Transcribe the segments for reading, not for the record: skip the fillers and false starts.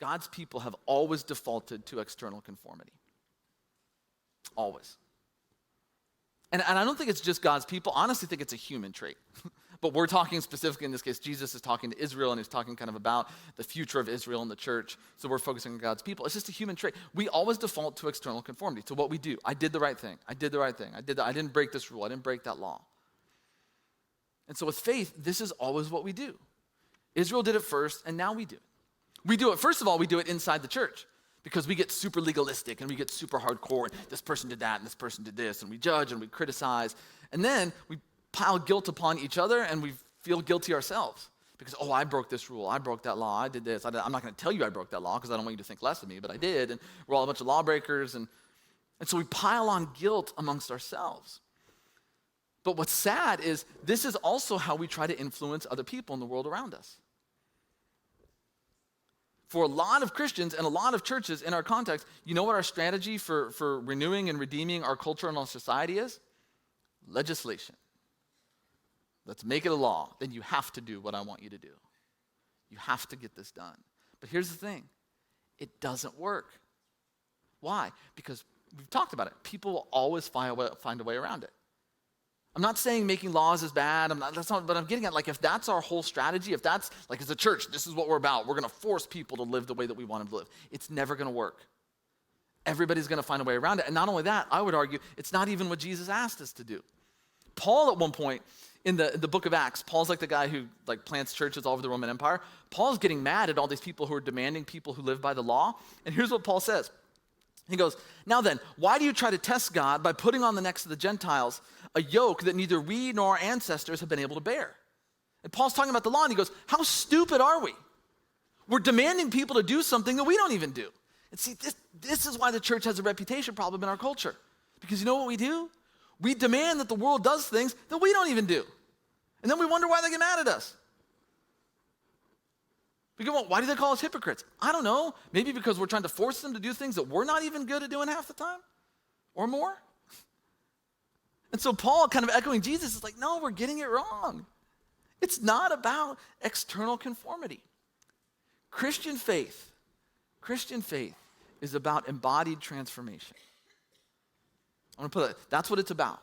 God's people have always defaulted to external conformity. Always. And I don't think it's just God's people. I honestly think it's a human trait. But we're talking specifically in this case, Jesus is talking to Israel, and he's talking kind of about the future of Israel and the church. So we're focusing on God's people. It's just a human trait. We always default to external conformity, to what we do. I did the right thing. I did the right thing. I didn't break this rule. I didn't break that law. And so with faith, this is always what we do. Israel did it first, and now we do it. We do it, first of all, we do it inside the church because we get super legalistic and we get super hardcore. And this person did that and this person did this, and we judge and we criticize. And then we pile guilt upon each other and we feel guilty ourselves because, oh, I broke this rule. I broke that law. I did this. I'm not going to tell you I broke that law because I don't want you to think less of me, but I did. And we're all a bunch of lawbreakers. And so we pile on guilt amongst ourselves. But what's sad is this is also how we try to influence other people in the world around us. For a lot of Christians and a lot of churches in our context, you know what our strategy for renewing and redeeming our culture and our society is? Legislation. Let's make it a law. Then you have to do what I want you to do. You have to get this done. But here's the thing. It doesn't work. Why? Because we've talked about it. People will always find a way around it. I'm not saying making laws is bad. But I'm getting at, like, if that's our whole strategy, if that's, like, as a church, this is what we're about. We're going to force people to live the way that we want them to live. It's never going to work. Everybody's going to find a way around it. And not only that, I would argue, it's not even what Jesus asked us to do. Paul, at one point, in the book of Acts, Paul's like the guy who like plants churches all over the Roman Empire. Paul's getting mad at all these people who are demanding people who live by the law. And here's what Paul says. He goes, now then, why do you try to test God by putting on the necks of the Gentiles a yoke that neither we nor our ancestors have been able to bear? And Paul's talking about the law, and he goes, how stupid are we? We're demanding people to do something that we don't even do. And see, this is why the church has a reputation problem in our culture. Because you know what we do? We demand that the world does things that we don't even do. And then we wonder why they get mad at us. We go, well, why do they call us hypocrites? I don't know. Maybe because we're trying to force them to do things that we're not even good at doing half the time or more. And so Paul, kind of echoing Jesus, is like, no, we're getting it wrong. It's not about external conformity. Christian faith is about embodied transformation. I'm going to put it, that's what it's about.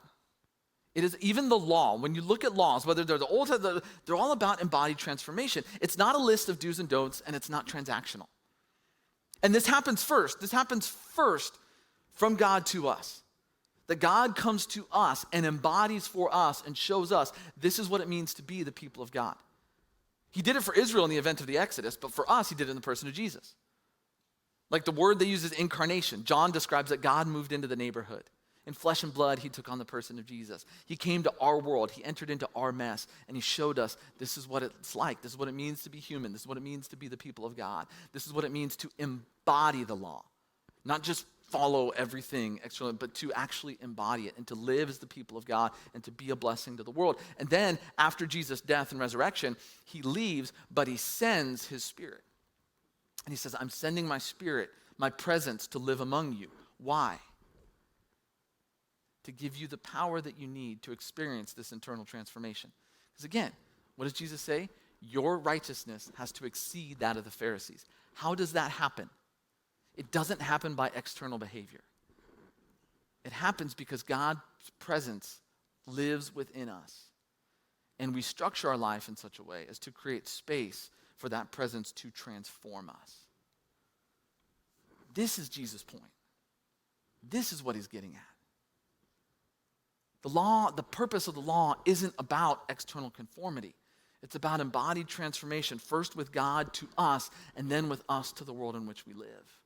It is even the law. When you look at laws, whether they're the Old Testament, they're all about embodied transformation. It's not a list of do's and don'ts, and it's not transactional. And this happens first. This happens first from God to us. That God comes to us and embodies for us and shows us this is what it means to be the people of God. He did it for Israel in the event of the Exodus, but for us, he did it in the person of Jesus. Like the word they use is incarnation. John describes that God moved into the neighborhood. In flesh and blood, he took on the person of Jesus. He came to our world. He entered into our mess, and he showed us this is what it's like. This is what it means to be human. This is what it means to be the people of God. This is what it means to embody the law. Not just follow everything externally, but to actually embody it and to live as the people of God and to be a blessing to the world. And then after Jesus' death and resurrection, he leaves, but he sends his Spirit. And he says, I'm sending my Spirit, my presence to live among you. Why? To give you the power that you need to experience this internal transformation. Because again, what does Jesus say? Your righteousness has to exceed that of the Pharisees. How does that happen? It doesn't happen by external behavior. It happens because God's presence lives within us. And we structure our life in such a way as to create space for that presence to transform us. This is Jesus' point. This is what he's getting at. The law, the purpose of the law isn't about external conformity. It's about embodied transformation, first with God to us, and then with us to the world in which we live.